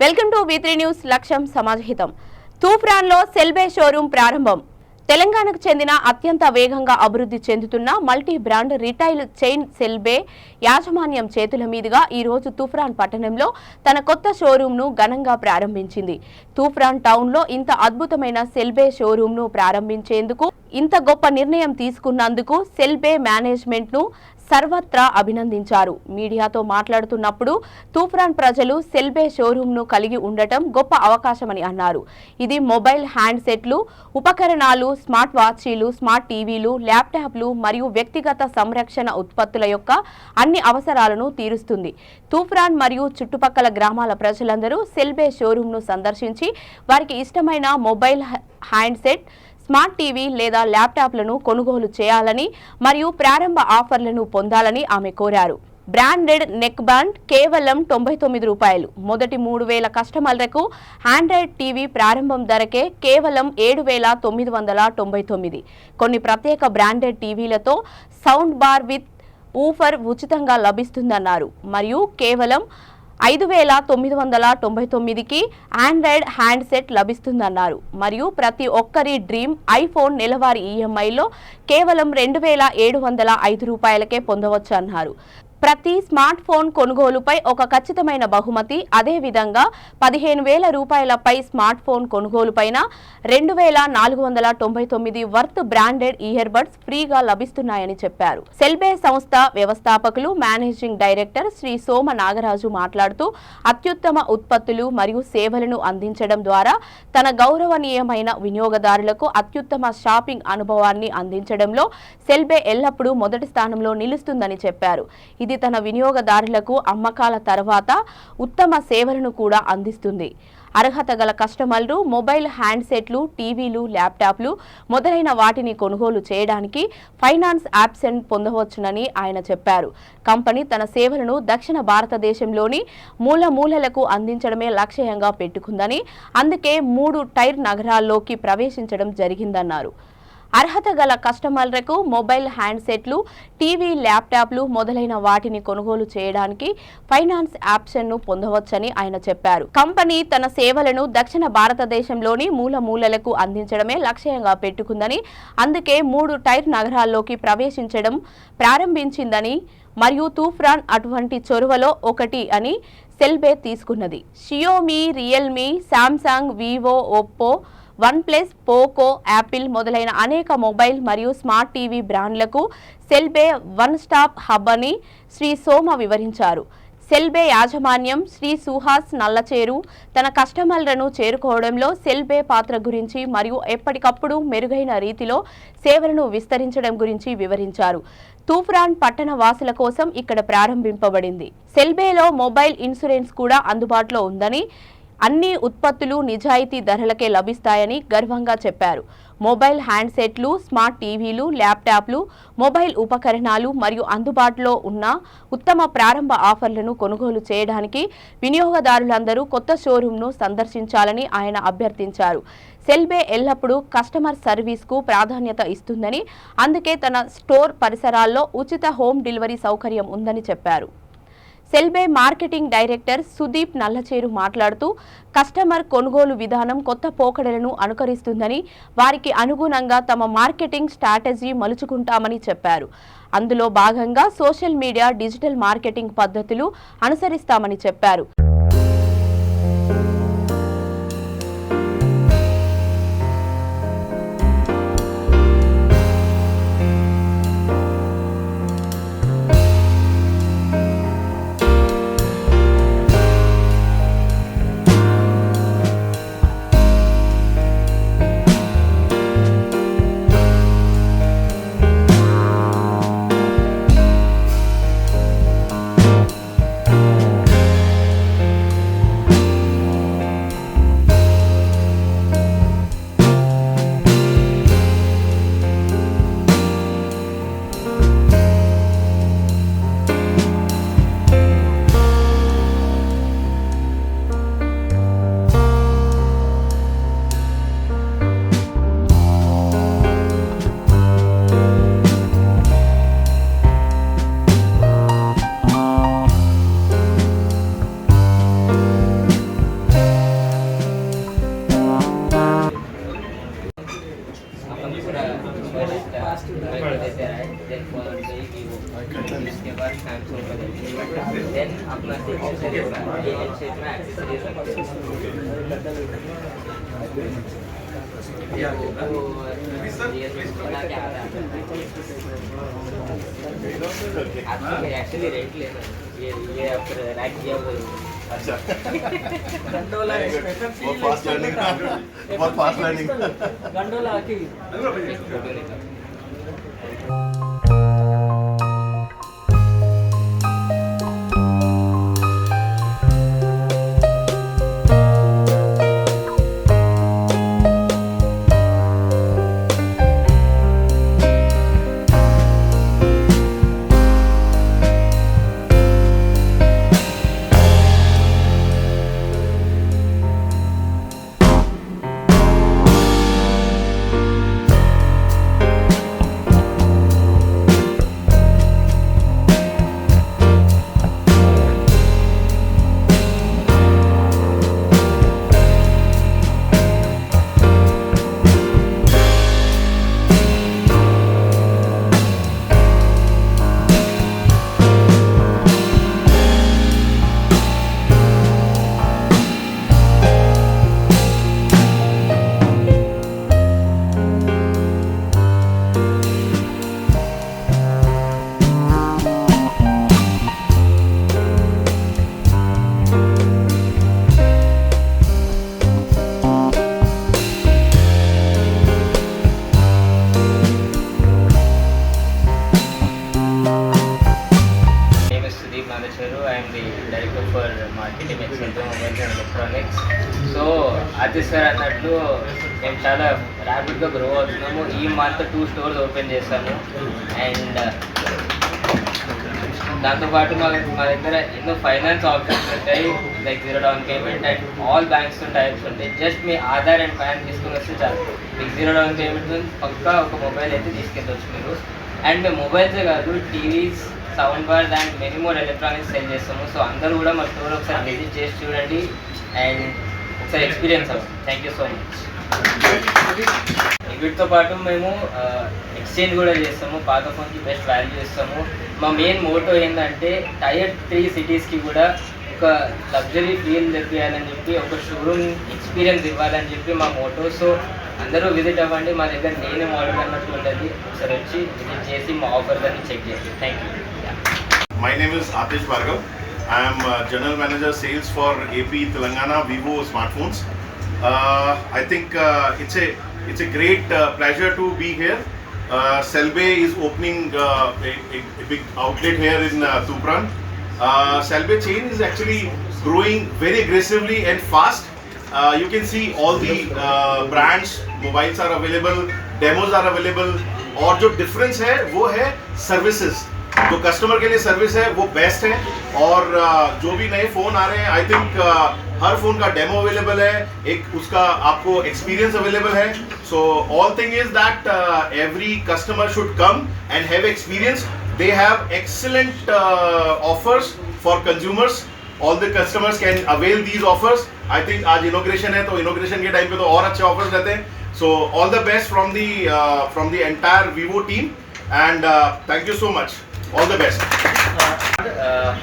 Welcome to V3 news. లక్ష్యం సమాజహితం. తూప్రాన్లో సెల్బే showroom ప్రారంభం. తెలంగాణకు చెందిన అత్యంత వేగంగా అభివృద్ధి చెందుతున్న మల్టీ బ్రాండ్ రిటైల్ చైన్ సెల్బే యాజమాన్యం చేతుల మీదుగా ఈ రోజు తూప్రాన్ పట్టణంలో తన కొత్త షోరూంను ఘనంగా ప్రారంభించింది. తూప్రాన్ టౌన్లో ఇంత అద్భుతమైన సెల్బే షోరూంను ప్రారంభించేందుకు, ఇంత గొప్ప నిర్ణయం తీసుకున్నందుకు సెల్బే మేనేజ్మెంట్ను సర్వత్రా అభినందించారు. మీడియాతో మాట్లాడుతున్నప్పుడు తూప్రాన్ ప్రజలు సెల్బే షోరూంను కలిగి ఉండటం గొప్ప అవకాశమని అన్నారు. ఇది మొబైల్ హ్యాండ్సెట్లు, ఉపకరణాలు, స్మార్ట్ వాచీలు, స్మార్ట్ టీవీలు, ల్యాప్టాప్లు మరియు వ్యక్తిగత సంరక్షణ ఉత్పత్తుల యొక్క అన్ని అవసరాలను తీరుస్తుంది. తూప్రాన్ మరియు చుట్టుపక్కల గ్రామాల ప్రజలందరూ సెల్బే షోరూంను సందర్శించి వారికి ఇష్టమైన మొబైల్ హ్యాండ్సెట్, స్మార్ట్ టీవీ లేదా ల్యాప్టాప్లను కొనుగోలు చేయాలని మరియు ప్రారంభ ఆఫర్లను పొందాలని ఆమె కోరారు. బ్రాండెడ్ నెక్ బ్యాండ్ కేవలం 99 రూపాయలు. మొదటి 3000 కస్టమర్లకు ఆండ్రాయిడ్ టీవీ ప్రారంభం ధరకే కేవలం 7,999. కొన్ని ప్రత్యేక బ్రాండెడ్ టీవీలతో సౌండ్ బార్ విత్ ఊఫర్ ఉచితంగా లభిస్తుందన్నారు. మరియు కేవలం 5,999కి ఆండ్రాయిడ్ హ్యాండ్సెట్ లభిస్తుందన్నారు. మరియు ప్రతి ఒక్కరి డ్రీమ్ ఐఫోన్ నెలవారీ ఈఎంఐలో కేవలం 2,705 రూపాయలకే పొందవచ్చు అన్నారు. ప్రతి స్మార్ట్ ఫోన్ కొనుగోలుపై ఒక ఖచ్చితమైన బహుమతి, అదేవిధంగా 15,000 రూపాయలపై స్మార్ట్ ఫోన్ కొనుగోలుపైన 2,499 వర్త్ బ్రాండెడ్ ఇయర్ బడ్స్ ఫ్రీగా లభిస్తున్నాయని చెప్పారు. సెల్బే సంస్థ వ్యవస్థాపకులు, మేనేజింగ్ డైరెక్టర్ శ్రీ సోమ నాగరాజు మాట్లాడుతూ, అత్యుత్తమ ఉత్పత్తులు మరియు సేవలను అందించడం ద్వారా తన గౌరవనీయమైన వినియోగదారులకు అత్యుత్తమ షాపింగ్ అనుభవాన్ని అందించడంలో సెల్బే ఎల్లప్పుడూ మొదటి స్థానంలో నిలుస్తుందని చెప్పారు. ఇది తన వినియోగదారులకు అమ్మకాల తర్వాత ఉత్తమ సేవలను కూడా అందిస్తుంది. అర్హత గల కస్టమర్లు మొబైల్ హ్యాండ్సెట్లు, టీవీలు, ల్యాప్టాప్లు మొదలైన వాటిని కొనుగోలు చేయడానికి ఫైనాన్స్ ఆప్షన్ పొందవచ్చునని ఆయన చెప్పారు. కంపెనీ తన సేవలను దక్షిణ భారతదేశంలోని మూలమూలలకు అందించడమే లక్ష్యంగా పెట్టుకుందని, అందుకే 3 టైర్ నగరాల్లోకి ప్రవేశించడం జరిగిందన్నారు. అర్హత గల కస్టమర్లకు మొబైల్ హ్యాండ్సెట్లు, టీవీ, ల్యాప్టాప్లు మొదలైన వాటిని కొనుగోలు చేయడానికి ఫైనాన్స్ ఆప్షన్ను పొందవచ్చని ఆయన చెప్పారు. కంపెనీ తన సేవలను దక్షిణ భారతదేశంలోని మూలమూలలకు అందించడమే లక్ష్యంగా పెట్టుకుందని, అందుకే 3 టైర్ నగరాల్లోకి ప్రవేశించడం ప్రారంభించిందని మరియు తూప్రాన్ అటువంటి చొరవలో ఒకటి అని సెల్బే తీసుకున్నది. Xiaomi, Realme, Samsung, Vivo, Oppo, OnePlus, Poco, Apple మొదలైన అనేక మొబైల్ మరియు smart TV బ్రాండ్లకు సెల్బే one stop hub అని శ్రీ సోమ వివరించారు. సెల్బే యాజమాన్యం శ్రీ సుహాస్ నల్లచేరు తన కస్టమర్లను చేరుకోవడంలో సెల్బే పాత్ర గురించి మరియు ఎప్పటికప్పుడు మెరుగైన రీతిలో సేవలను విస్తరించడం గురించి వివరించారు. తూప్రాన్ పట్టణ వాసుల కోసం ఇక్కడ ప్రారంభింపబడింది. సెల్బేలో మొబైల్ ఇన్సూరెన్స్ కూడా అందుబాటులో ఉందని, అన్ని ఉత్పత్తులు నిజాయితీ ధరలకే లభిస్తాయని గర్వంగా చెప్పారు. మొబైల్ హ్యాండ్సెట్లు, స్మార్ట్ టీవీలు, ల్యాప్టాప్లు, మొబైల్ ఉపకరణాలు మరియు అందుబాటులో ఉన్న ఉత్తమ ప్రారంభ ఆఫర్లను కొనుగోలు చేయడానికి వినియోగదారులందరూ కొత్త షోరూంను సందర్శించాలని ఆయన అభ్యర్థించారు. సెల్బే ఎల్లప్పుడూ కస్టమర్ సర్వీస్కు ప్రాధాన్యత ఇస్తుందని, అందుకే తన స్టోర్ పరిసరాల్లో ఉచిత హోమ్ డెలివరీ సౌకర్యం ఉందని చెప్పారు. సెల్బే మార్కెటింగ్ డైరెక్టర్ సుదీప్ నల్లచేరు మాట్లాడుతూ, కస్టమర్ కొనుగోలు విధానం కొత్త పోకడలను అనుకరిస్తుందని, వారికి అనుగుణంగా తమ మార్కెటింగ్ స్ట్రాటజీ మలుచుకుంటామని చెప్పారు. అందులో భాగంగా సోషల్ మీడియా, డిజిటల్ మార్కెటింగ్ పద్ధతులు అనుసరిస్తామని చెప్పారు. इसके बाद सैमसंग का देन अपना एक्सेसरीज में एक्सेसरीज एक्चुअली रेंट लेना ये अब रैक किया हुआ है। अच्छा गंडोला बहुत फास्ट लर्निंग गंडोला आके మార్కెటింగ్ ఎక్సెంట్రో మొబైల్స్ అండ్ ఎలక్ట్రానిక్స్. సో అది సార్ అన్నట్లు మేము చాలా ర్యాపిడ్గా గ్రో అవుతున్నాము. ఈ మంత్ 2 స్టోర్స్ ఓపెన్ చేస్తాము. అండ్ దాంతోపాటు మా దగ్గర ఎన్నో ఫైనాన్స్ ఆప్షన్స్ ఉంటాయి, like 0 down payment and all banks types ఉంటాయి. జస్ట్ మీ ఆధార్ అండ్ ప్యాన్ తీసుకుని వస్తే చాలు, మీకు 0 డౌన్ పేమెంట్ పక్కా ఒక మొబైల్ అయితే తీసుకెళ్ళవచ్చు మీరు. అండ్ మొబైల్సే కాదు, TVs, sound bars and many more electronics cell చేస్తాము. సో అందరూ కూడా మా స్టోర్ ఒకసారి విజిట్ చేసి చూడండి అండ్ ఒకసారి ఎక్స్పీరియన్స్ అవ్వండి. Thank you so much. వీటితో పాటు మేము ఎక్స్చేంజ్ కూడా చేస్తాము, పాత ఫోన్కి బెస్ట్ వాల్యూ ఇస్తాము. మా మెయిన్ మోటో ఏంటంటే Tier 3 సిటీస్కి కూడా ఒక లగ్జరీ ఫీల్ తెప్పియాలని చెప్పి, ఒక షోరూమ్ ఎక్స్పీరియన్స్ ఇవ్వాలని చెప్పి మా మోటో. సో అందరూ విజిట్ అవ్వండి, మా దగ్గర నేనే మోడల్ అన్నట్టు ఉంటుంది. ఒకసారి వచ్చి విజిట్ చేసి మా ఆఫర్స్ అన్ని చెక్ చేయండి. Thank you. My name is Atish Bhargav. I am General Manager Sales for AP Telangana Vivo Smartphones. I think it's a great pleasure to be here. Selbe is opening a big outlet here in Tupran. Selbe chain is actually growing very aggressively and fast. You can see all the brands, mobiles are available, demos are available. और जो difference है वो है services. जो customer के लिए service है वो बेस्ट है. और जो भी नए फ़ोन आ रहे हैं, आई थिंक हर फ़ोन का डेमो अवेलेबल है, एक उसका आपको एक्सपीरियंस अवेलेबल है. So all thing is that every customer should come and have experience. They have excellent offers for consumers. All the customers can avail these offers. I think आज inauguration है, तो inauguration के time पे तो और अच्छे offers रहते हैं. So all the best from the entire Vivo team and thank you so much. All the best.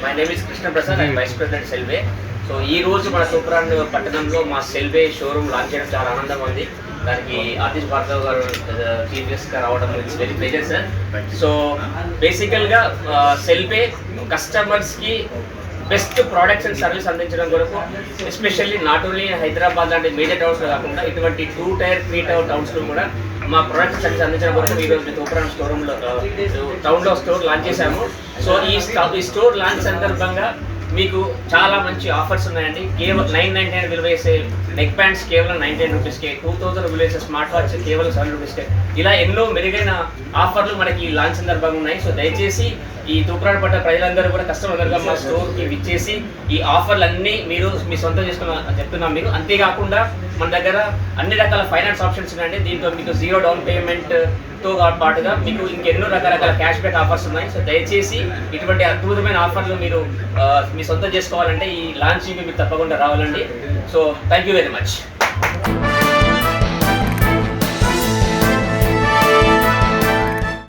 My name is Krishna Prasad. I am Vice President Selve. So ఈ రోజు మన తూప్రాన్ పట్టణంలో మా సెల్వే షోరూమ్ లాంచ్ చేయడం చాలా ఆనందంగా ఉంది. దానికి ఆతిష్ భార్గవ్ గారు చీఫ్ గెస్ట్గా రావడం it's very pleasure sir. So బేసికల్గా సెల్వే కస్టమర్స్కి బెస్ట్ ప్రోడక్ట్స్ అండ్ సర్వీస్ అందించడం కొరకు, ఎస్పెషల్లీ నాట్ ఓన్లీ హైదరాబాద్ లాంటి మేజర్ టౌన్స్లో కాకుండా ఇటువంటి 2 Tier 3 టౌన్స్లో కూడా మా ప్రొడక్ట్ సర్వీస్ అందించడం కొరకు ఈరోజు తూప్రాన్ షోరూంలో టౌన్లో స్టోర్ లాంచ్ చేశాము. సో ఈ స్టోర్ లాంచ్ సందర్భంగా మీకు చాలా మంచి ఆఫర్స్ ఉన్నాయండి. కేవలం 999 విలువ వేసే నెక్ బ్యాండ్స్ కేవలం 99 రూపీస్కే, 2000 విలువ వేసే స్మార్ట్ వాచ్ కేవలం 7 రూపీస్కే, ఇలా ఎన్నో మెరుగైన ఆఫర్లు మనకి ఈ లాంచ్ సందర్భంగా ఉన్నాయి. సో దయచేసి ఈ తూప్రాన్ పట్ట ప్రజలందరూ కూడా కస్టమర్గా మా స్టోర్కి విచ్చేసి ఈ ఆఫర్లన్నీ మీరు మీ సొంతం చేసుకున్న చెప్తున్నాం మీకు. అంతేకాకుండా మన దగ్గర అన్ని రకాల ఫైనాన్స్ ఆప్షన్స్ ఉన్నాయండి. దీంట్లో మీకు 0 డౌన్ పేమెంట్తో పాటుగా మీకు ఇంకెన్నో రకరకాల క్యాష్ బ్యాక్ ఆఫర్స్ ఉన్నాయి. సో దయచేసి ఇటువంటి అద్భుతమైన ఆఫర్లు మీరు మీ సొంతం చేసుకోవాలంటే ఈ లాంచింగ్కి మీరు తప్పకుండా రావాలండి. So thank you very much.